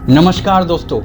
नमस्कार दोस्तों,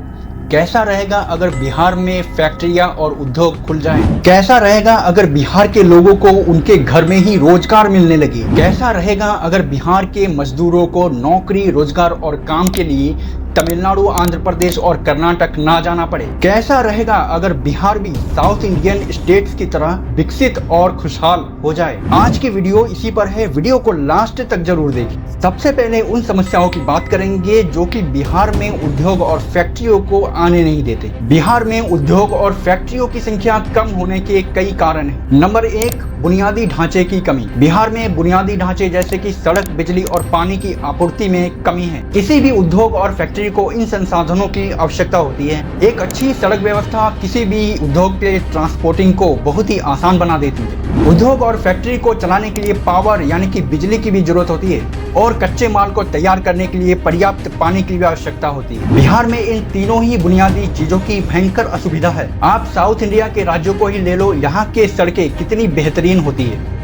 कैसा रहेगा अगर बिहार में फैक्ट्रियां और उद्योग खुल जाएं? कैसा रहेगा अगर बिहार के लोगों को उनके घर में ही रोजगार मिलने लगे? कैसा रहेगा अगर बिहार के मजदूरों को नौकरी, रोजगार और काम के लिए तमिलनाडु, आंध्र प्रदेश और कर्नाटक ना जाना पड़े? कैसा रहेगा अगर बिहार भी साउथ इंडियन स्टेट्स की तरह विकसित और खुशहाल हो जाए? आज की वीडियो इसी पर है, वीडियो को लास्ट तक जरूर देखिए। सबसे पहले उन समस्याओं की बात करेंगे जो कि बिहार में उद्योग और फैक्ट्रियों को आने नहीं देते। बिहार में उद्योग और फैक्ट्रियों की संख्या कम होने के कई कारण हैं। नंबर 1, बुनियादी ढांचे की कमी। बिहार में बुनियादी ढांचे जैसे कि सड़क, बिजली और पानी की आपूर्ति में कमी है। किसी भी उद्योग और फैक्ट्री को इन संसाधनों की आवश्यकता होती है। एक अच्छी सड़क व्यवस्था किसी भी उद्योग के ट्रांसपोर्टिंग को बहुत ही आसान बना देती है। उद्योग और फैक्ट्री को चलाने के लिए पावर यानी कि बिजली की भी जरूरत होती है और कच्चे माल को तैयार करने के लिए पर्याप्त पानी की भी आवश्यकता होती है। बिहार में इन तीनों ही बुनियादी चीजों की भयंकर असुविधा है। आप साउथ इंडिया के राज्यों को ही ले लो, यहाँ के सड़कें कितनी बेहतरीन होती है।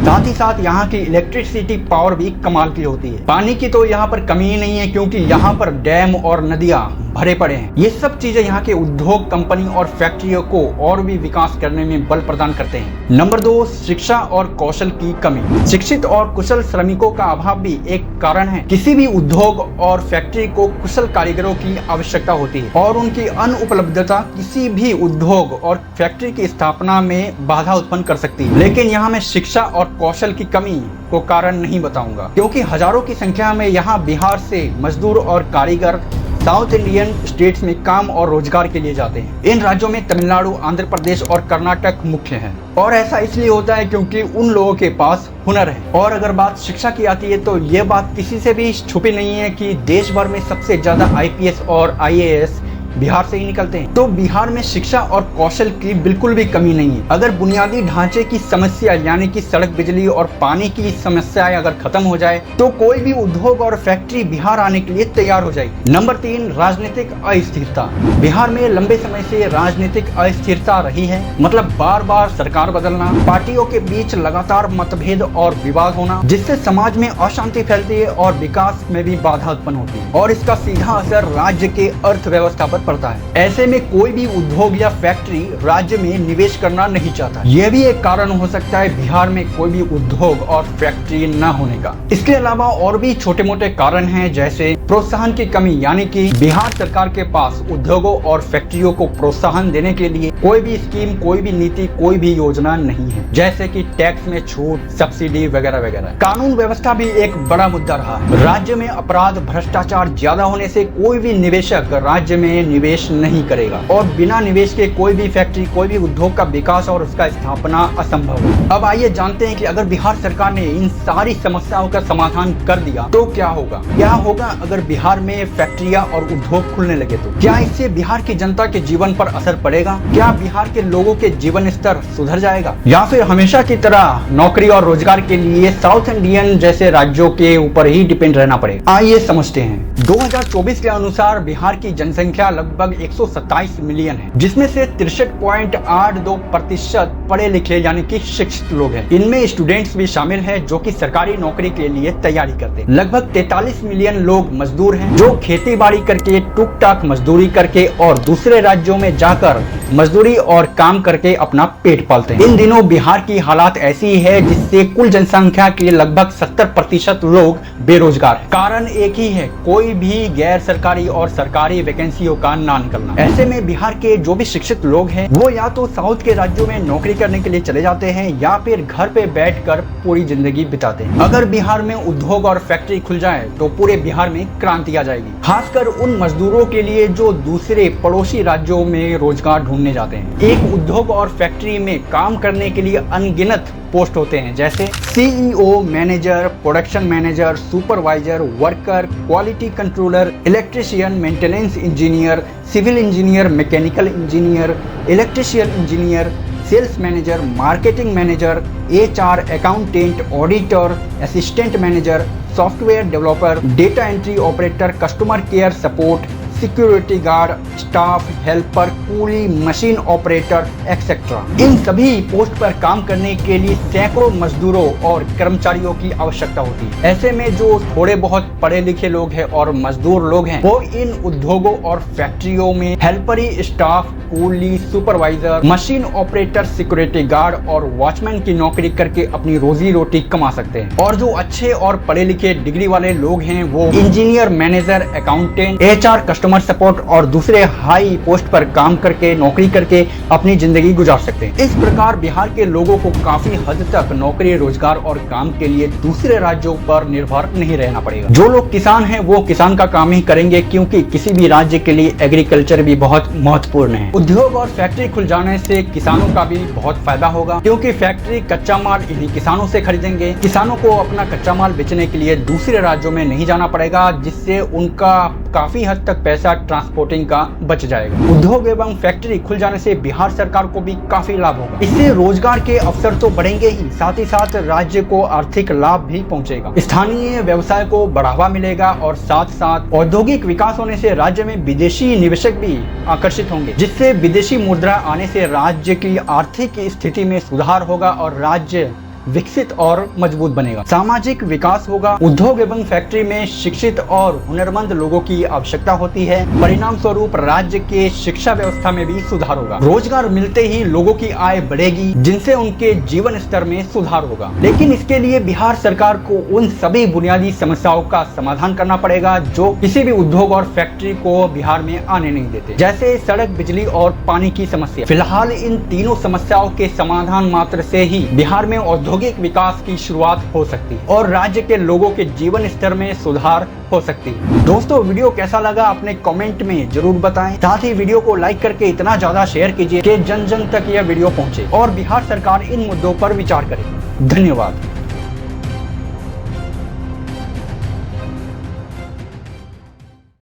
साथ ही साथ यहाँ की इलेक्ट्रिसिटी पावर भी कमाल की होती है। पानी की तो यहाँ पर कमी ही नहीं है क्योंकि यहाँ पर डैम और नदियां भरे पड़े हैं। ये सब चीजें यहाँ के उद्योग, कंपनी और फैक्ट्रियों को और भी विकास करने में बल प्रदान करते हैं। नंबर 2, शिक्षा और कौशल की कमी। शिक्षित और कुशल श्रमिकों का अभाव भी एक कारण है। किसी भी उद्योग और फैक्ट्री को कुशल कारीगरों की आवश्यकता होती है और उनकी अनुपलब्धता किसी भी उद्योग और फैक्ट्री की स्थापना में बाधा उत्पन्न कर सकती है। लेकिन यहाँ मैं शिक्षा और कौशल की कमी को कारण नहीं बताऊंगा क्योंकि हजारों की संख्या में यहाँ बिहार से मजदूर और कारीगर साउथ इंडियन स्टेट्स में काम और रोजगार के लिए जाते हैं। इन राज्यों में तमिलनाडु, आंध्र प्रदेश और कर्नाटक मुख्य हैं और ऐसा इसलिए होता है क्योंकि उन लोगों के पास हुनर है। और अगर बात शिक्षा की आती है तो ये बात किसी से भी छुपी नहीं है कि देश भर में सबसे ज्यादा IPS और IAS बिहार से ही निकलते हैं। तो बिहार में शिक्षा और कौशल की बिल्कुल भी कमी नहीं है। अगर बुनियादी ढांचे की समस्या यानी कि सड़क, बिजली और पानी की समस्याएं अगर खत्म हो जाए तो कोई भी उद्योग और फैक्ट्री बिहार आने के लिए तैयार हो जाएगी। नंबर 3, राजनीतिक अस्थिरता। बिहार में लंबे समय से राजनीतिक अस्थिरता रही है, मतलब बार बार सरकार बदलना, पार्टियों के बीच लगातार मतभेद और विवाद होना, जिससे समाज में अशांति फैलती है और विकास में भी बाधा उत्पन्न होती है और इसका सीधा असर राज्य के अर्थव्यवस्था पर पड़ता है। ऐसे में कोई भी उद्योग या फैक्ट्री राज्य में निवेश करना नहीं चाहता। यह भी एक कारण हो सकता है बिहार में कोई भी उद्योग और फैक्ट्री न होने का। इसके अलावा और भी छोटे मोटे कारण हैं, जैसे प्रोत्साहन की कमी, यानी कि बिहार सरकार के पास उद्योगों और फैक्ट्रियों को प्रोत्साहन देने के लिए कोई भी स्कीम, कोई भी नीति, कोई भी योजना नहीं है, जैसे कि टैक्स में छूट, सब्सिडी वगैरह वगैरह। कानून व्यवस्था भी एक बड़ा मुद्दा रहा है। राज्य में अपराध, भ्रष्टाचार ज्यादा होने से कोई भी निवेशक राज्य में निवेश नहीं करेगा और बिना निवेश के कोई भी फैक्ट्री, कोई भी उद्योग का विकास और उसका स्थापना असंभव है। अब आइए जानते हैं कि अगर बिहार सरकार ने इन सारी समस्याओं का समाधान कर दिया तो क्या होगा। क्या होगा अगर बिहार में फैक्ट्रियां और उद्योग खुलने लगे तो? क्या इससे बिहार की जनता के जीवन पर असर पड़ेगा? क्या बिहार के लोगों के जीवन स्तर सुधर जाएगा या फिर हमेशा की तरह नौकरी और रोजगार के लिए साउथ इंडियन जैसे राज्यों के ऊपर ही डिपेंड रहना पड़ेगा? आइए समझते हैं। 2024 के अनुसार बिहार की जनसंख्या लगभग 127 मिलियन है, जिसमें से 63.82% पढ़े लिखे यानी कि शिक्षित लोग हैं। इनमें स्टूडेंट्स भी शामिल हैं जो कि सरकारी नौकरी के लिए तैयारी करते हैं। लगभग 43 मिलियन लोग मजदूर हैं जो खेती बाड़ी करके, टुक टाक मजदूरी करके और दूसरे राज्यों में जाकर मजदूरी और काम करके अपना पेट पालते हैं। इन दिनों बिहार की हालात ऐसी है जिससे कुल जनसंख्या के लगभग 70% लोग बेरोजगार हैं। कारण एक ही है, कोई भी गैर सरकारी और सरकारी वैकेंसियों का ना निकलना। ऐसे में बिहार के जो भी शिक्षित लोग हैं वो या तो साउथ के राज्यों में नौकरी करने के लिए चले जाते हैं या फिर घर पे बैठकर पूरी जिंदगी बिताते हैं। अगर बिहार में उद्योग और फैक्ट्री खुल जाए तो पूरे बिहार में क्रांति आ जाएगी, खासकर उन मजदूरों के लिए जो दूसरे पड़ोसी राज्यों में रोजगार ढूंढने जाते हैं। एक उद्योग और फैक्ट्री में काम करने के लिए अनगिनत पोस्ट होते हैं, जैसे CEO, manager, production manager, supervisor, worker, quality controller, electrician, maintenance engineer, civil engineer, mechanical engineer, electrician engineer, sales manager, marketing manager, HR, accountant, auditor, assistant manager, software developer, data entry operator, customer care support, security guard, staff helper, coolie, machine operator etcetera. इन सभी post पर काम करने के लिए सैकड़ों मजदूरों और कर्मचारियों की आवश्यकता होती है। ऐसे में जो थोड़े बहुत पढ़े लिखे लोग हैं और मजदूर लोग हैं, वो इन उद्योगों और फैक्ट्रियों में हेल्परी स्टाफ, कूली, supervisor, machine operator, security guard और वॉचमैन की नौकरी करके अपनी रोजी रोटी कमा सकते हैं। और जो अच्छे और पढ़े लिखे डिग्री वाले लोग हैं, वो engineer, manager, accountant, HR, customer support और दूसरे हाई पोस्ट पर काम करके, नौकरी करके अपनी जिंदगी गुजार सकते हैं। इस प्रकार बिहार के लोगों को काफी हद तक नौकरी, रोजगार और काम के लिए दूसरे राज्यों पर निर्भर नहीं रहना पड़ेगा। जो लोग किसान हैं, वो किसान का काम ही करेंगे, क्योंकि किसी भी राज्य के लिए एग्रीकल्चर भी बहुत महत्वपूर्ण है। उद्योग और फैक्ट्री खुल जाने से किसानों का भी बहुत फायदा होगा, क्योंकि फैक्ट्री कच्चा माल इन्हीं किसानों से खरीदेंगे। किसानों को अपना कच्चा माल बेचने के लिए दूसरे राज्यों में नहीं जाना पड़ेगा, जिससे उनका काफी हद तक पैसा ट्रांसपोर्टिंग का बच जाएगा। उद्योग एवं फैक्ट्री खुल जाने से बिहार सरकार को भी काफी लाभ होगा। इससे रोजगार के अवसर तो बढ़ेंगे ही, साथ ही साथ राज्य को आर्थिक लाभ भी पहुंचेगा। स्थानीय व्यवसाय को बढ़ावा मिलेगा और साथ साथ औद्योगिक विकास होने से राज्य में विदेशी निवेशक भी आकर्षित होंगे, जिससे विदेशी मुद्रा आने से राज्य की आर्थिक स्थिति में सुधार होगा और राज्य विकसित और मजबूत बनेगा। सामाजिक विकास होगा। उद्योग एवं फैक्ट्री में शिक्षित और हुनरमंद लोगों की आवश्यकता होती है। परिणाम स्वरूप राज्य के शिक्षा व्यवस्था में भी सुधार होगा। रोजगार मिलते ही लोगों की आय बढ़ेगी, जिनसे उनके जीवन स्तर में सुधार होगा। लेकिन इसके लिए बिहार सरकार को उन सभी बुनियादी समस्याओं का समाधान करना पड़ेगा जो किसी भी उद्योग और फैक्ट्री को बिहार में आने नहीं देते, जैसे सड़क, बिजली और पानी की समस्या। फिलहाल इन तीनों समस्याओं के समाधान मात्र से ही बिहार में औद्योगिक विकास की शुरुआत हो सकती है और राज्य के लोगों के जीवन स्तर में सुधार हो सकती है। दोस्तों, वीडियो कैसा लगा अपने कमेंट में जरूर बताएं। साथ ही वीडियो को लाइक करके इतना ज्यादा शेयर कीजिए कि जन जन तक यह वीडियो पहुंचे और बिहार सरकार इन मुद्दों पर विचार करे। धन्यवाद।